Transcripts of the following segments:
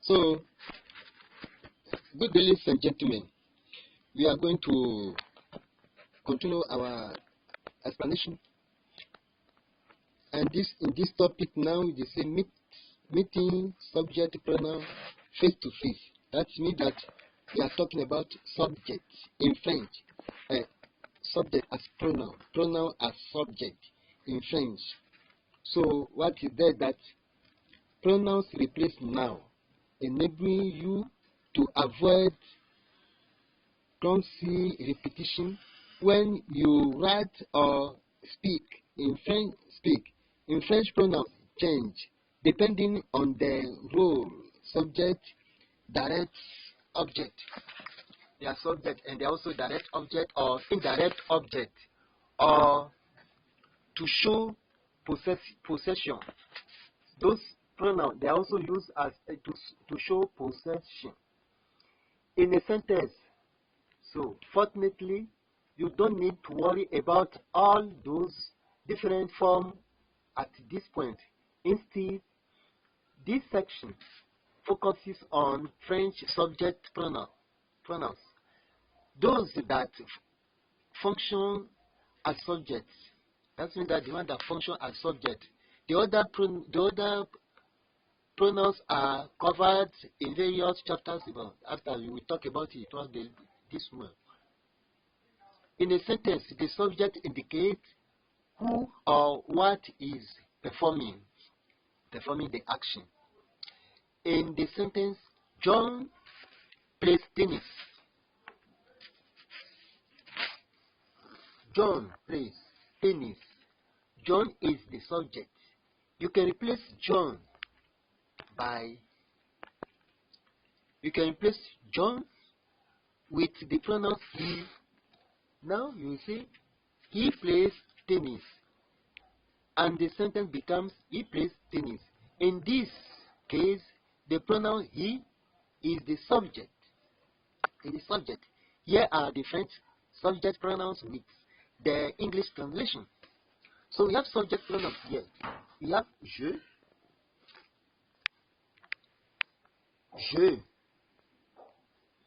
So, good day, ladies and gentlemen. We are going to continue our explanation. And in this topic now, they say meeting subject pronoun face to face. That means that we are talking about subject in French. Subject as pronoun as subject in French. So what is there that pronouns replace noun, enabling you to avoid clumsy repetition when you write or speak. In French, pronouns change depending on the role, subject, direct, object. They are subject and they are also direct object or indirect object, or to show possession. Those pronouns they are also used as to show possession in a sentence. So fortunately, you don't need to worry about all those different forms at this point. Instead, this section focuses on French subject pronouns, those that function as subjects. That means that the one that function as subject. The other pronouns are covered in various chapters. After we will talk about it this month. In a sentence, the subject indicates who or what is performing the action. In the sentence, John plays tennis. John plays tennis. John is the subject. You can replace John with the pronoun he. Now you see, he plays tennis, and the sentence becomes he plays tennis. In this case, the pronoun he is the subject. It is subject. Here are the French subject pronouns with the English translation. So we have subject pronouns here. We have je.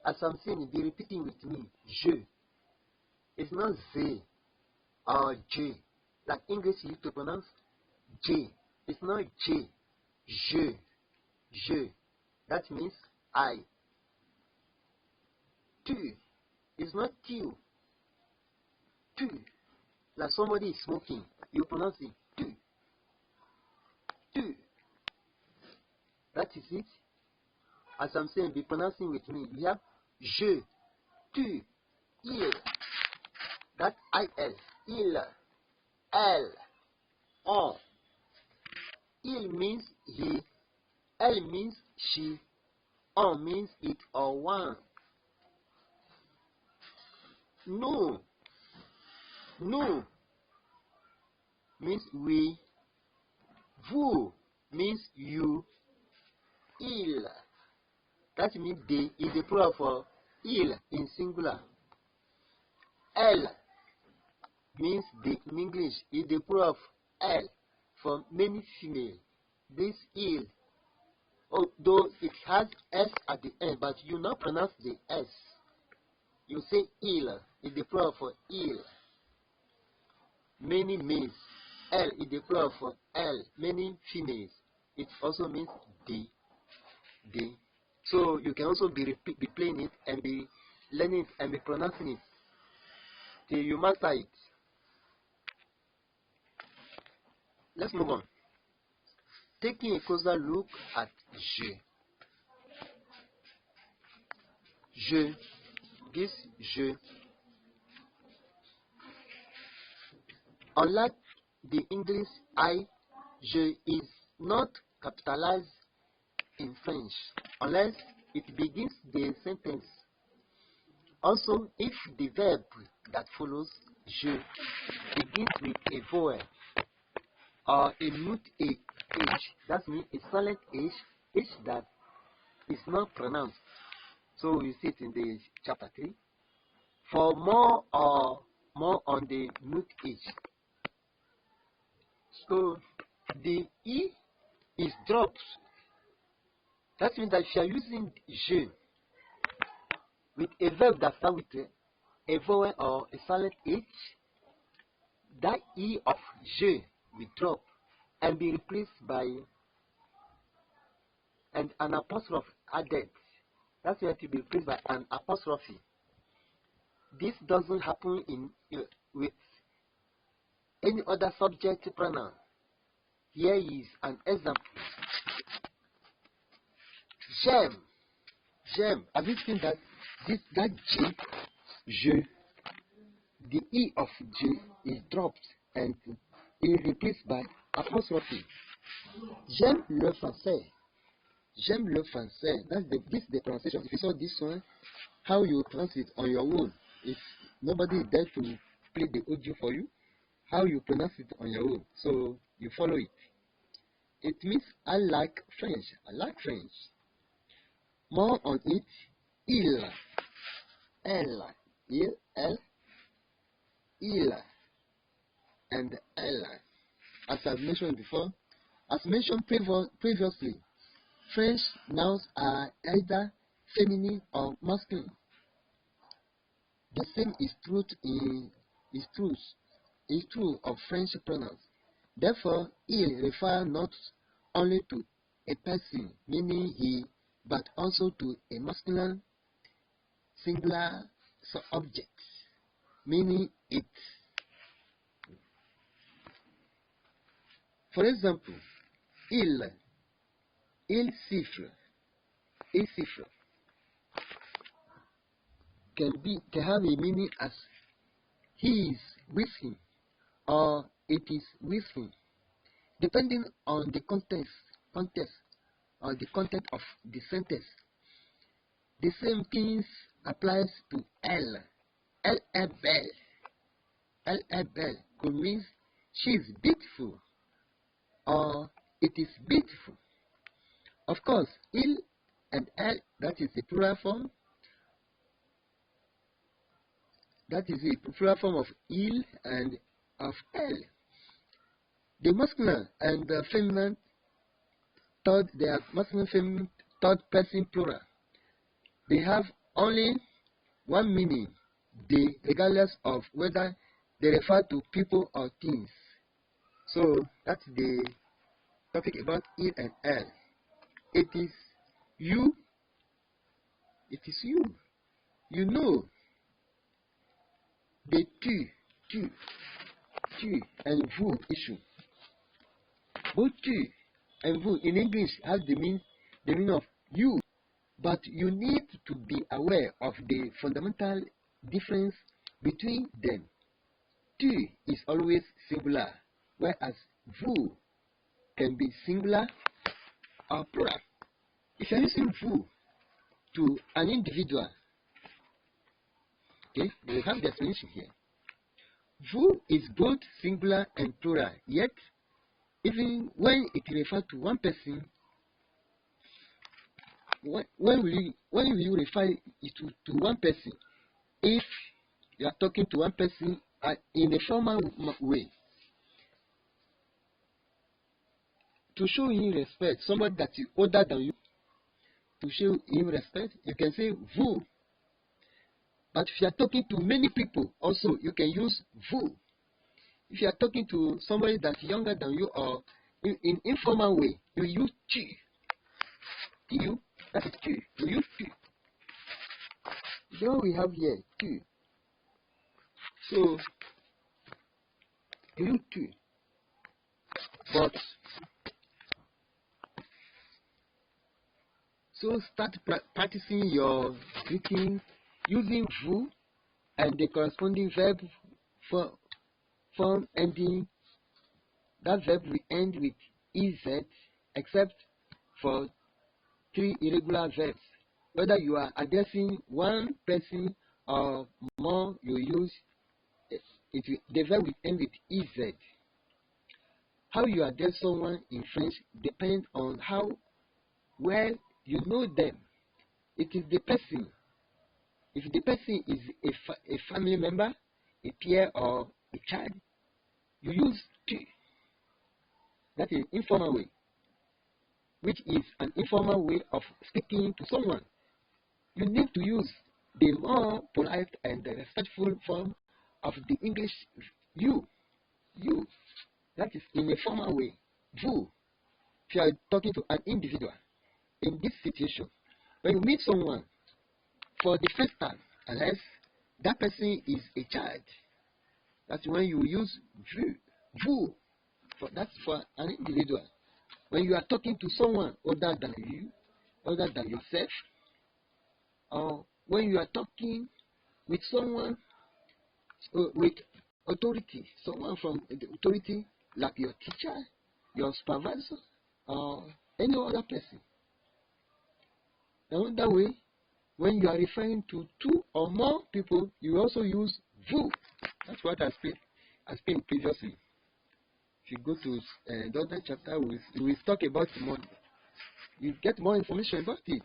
As I'm saying, be repeating with me. Je. It's not ze or j. Like English used to pronounce j. It's not j. Je. That means I. Tu. It's not tu. Tu. Like somebody is smoking. You pronounce it tu. Tu. That is it. As I'm saying, be pronouncing with me. We have je, tu, il. That il, il, elle, on. Il means he, elle means she, on means it or one. Nous means we, vous means you, il. That means they is the plural for il in singular. Elle means they in English is the plural of elle for many female. This il, although it has s at the end, but you not pronounce the s. You say il is the plural for il. Many males. Elle is the plural for elle. Many females. It also means they. So you can also be playing it and be learning it and be pronouncing it till you master it. Let's move on. Taking a closer look at je. This je. Unlike the English je is not capitalized in French unless it begins the sentence. Also, if the verb that follows je begins with a vowel or a mute h, that means a silent h that is not pronounced. So we see it in the chapter 3. For more on the mute h. So the e is dropped That means that if you are using je with a verb that starts with a vowel or a silent H, that E of je will drop and be replaced by an apostrophe added. That's going to be replaced by an apostrophe. This doesn't happen with any other subject pronoun. Here is an example. J'aime. J'aime. Have you seen that that J, je, the E of J is dropped and is replaced by apostrophe. J'aime le français. J'aime le français. This is the pronunciation. If you saw this one, how you pronounce it on your own. If nobody is there to play the audio for you, how you pronounce it on your own. So you follow it. It means I like French. I like French. More on it, elle, and elle. As I've mentioned before, as mentioned previously, French nouns are either feminine or masculine. The same is true of French pronouns. Therefore, il refers not only to a person, meaning he, but also to a masculine singular object, meaning it. For example, il siffle can have a meaning as he is with him or it is with him, depending on the context or the content of the sentence. The same thing applies to elle. Elle est belle. Elle est belle could mean she is beautiful or it is beautiful. Of course, il and elle, that is the plural form. That is the plural form of il and of elle. The masculine and the feminine feminine third person plural. They have only one meaning, regardless of whether they refer to people or things. So that's the topic about il and elle. It is you. You know. The tu and vous issue. Both tu and vous in English has the meaning of you, but you need to be aware of the fundamental difference between them. Tu is always singular, whereas vous can be singular or plural. If you're using vous to an individual, okay, we have the explanation here. Vous is both singular and plural, yet even when it refers to one person, when will you refer it to one person? If you are talking to one person in a formal way, to show him respect, somebody that is older than you, to show him respect, you can say vous. But if you are talking to many people, also you can use vous. If you are talking to somebody that's younger than you or in informal way, you use tu. You, that is tu. You use tu. So we have here tu. So you use tu. But so start practicing your greeting using vous and the corresponding verb form ending. That verb will end with ez, except for three irregular verbs. Whether you are addressing one person or more, you use the verb will end with ez. How you address someone in French depends on how well you know them. It is the person. If the person is a family member, a peer, or a child, you use tu. That is informal way. which is an informal way of speaking to someone. You need to use the more polite and respectful form of the English you. That is in a formal way. Vous. If you are talking to an individual in this situation, when you meet someone for the first time, unless that person is a child, that's when you use vous. That's for an individual. When you are talking to someone other than you, other than yourself, or when you are talking with someone with authority, someone from the authority, like your teacher, your supervisor, or any other person. Another way, when you are referring to two or more people, you also use vous. That's what I explained previously. If you go to the other chapter, we will talk about more. You get more information about it.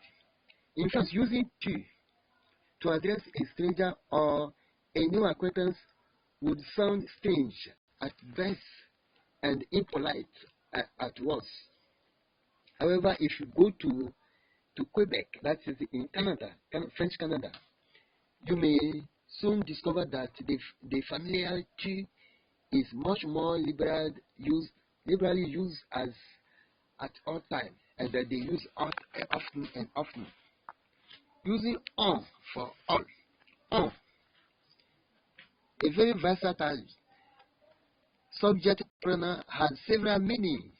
In fact, using tu to address a stranger or a new acquaintance would sound strange at best and impolite at worst. However, if you go to Quebec, that is in Canada, French Canada, you may soon discover that the familiar tu is much more liberally used as at all times, and that they use often and often. Using on for all. On. A very versatile subject pronoun has several meanings.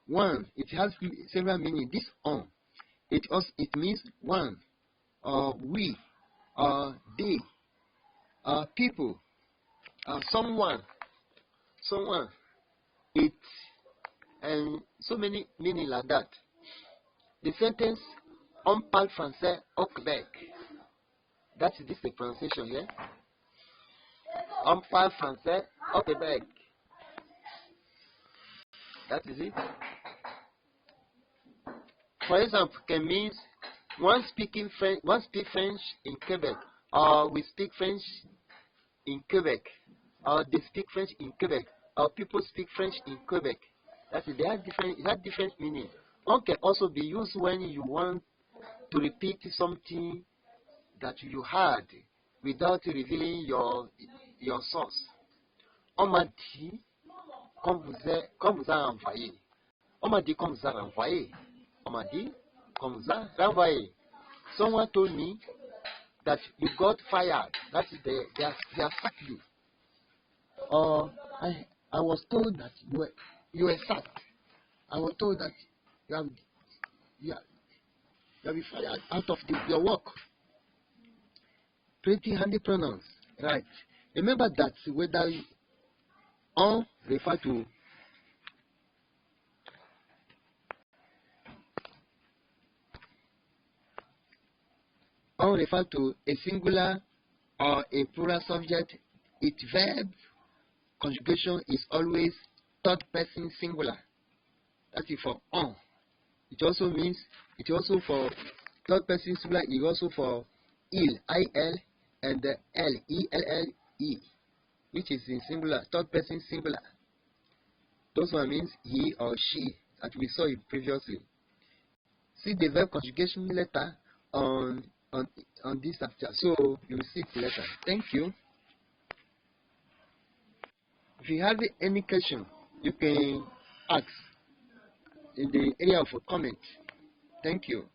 One, it has several meanings. This on, it means one, or we, or they, or people, or someone. It, and so many meanings like that. The sentence on parle français au Québec. That is the pronunciation here. On parle français au Québec. That is it. For example, can mean one speak French in Quebec, or we speak French in Quebec, or they speak French in Quebec, or people speak French in Quebec. That is, it has different meaning. On can also be used when you want to repeat something that you heard without revealing your source. On m'a dit qu'on vous a envoyé. On m'a dit qu'on vous a renvoyé. On m'a dit qu'on vous a renvoyé. Someone told me that you got fired. That is they are sacked you. Or I was told that you were sacked. I was told that you have been fired out of your work. Pretty handy pronouns, right? Remember that whether on refer to a singular or a plural subject, its verb conjugation is always third person singular. That is for on. It also for third person singular, is also for il, il, and elle, ell, which is in singular, third person singular. Those one means he or she, that we saw it previously. See the verb conjugation letter on this chapter, so you will see it later. Thank you. If you have any question, you can ask in the area of a comment. Thank you.